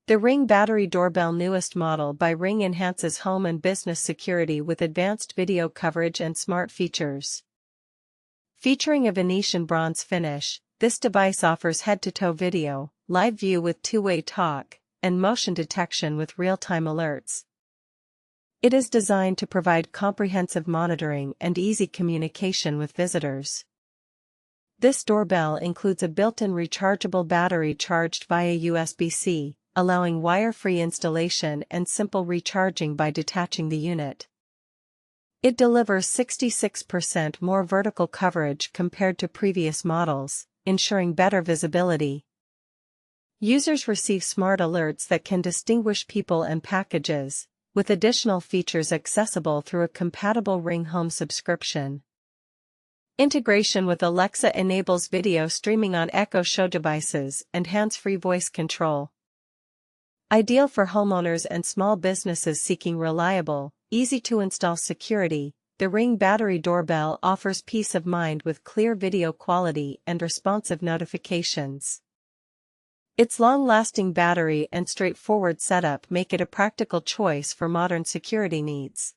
The Ring Battery Doorbell, newest model by Ring, enhances home and business security with advanced video coverage and smart features. Featuring a Venetian bronze finish, this device offers head-to-toe video, live view with two-way talk, and motion detection with real-time alerts. It is designed to provide comprehensive monitoring and easy communication with visitors. This doorbell includes a built-in rechargeable battery charged via USB-C, allowing wire-free installation and simple recharging by detaching the unit. It delivers 66% more vertical coverage compared to previous models, ensuring better visibility. Users receive smart alerts that can distinguish people and packages, with additional features accessible through a compatible Ring Home subscription. Integration with Alexa enables video streaming on Echo Show devices and hands-free voice control. Ideal for homeowners and small businesses seeking reliable, easy-to-install security, the Ring Battery Doorbell offers peace of mind with clear video quality and responsive notifications. Its long-lasting battery and straightforward setup make it a practical choice for modern security needs.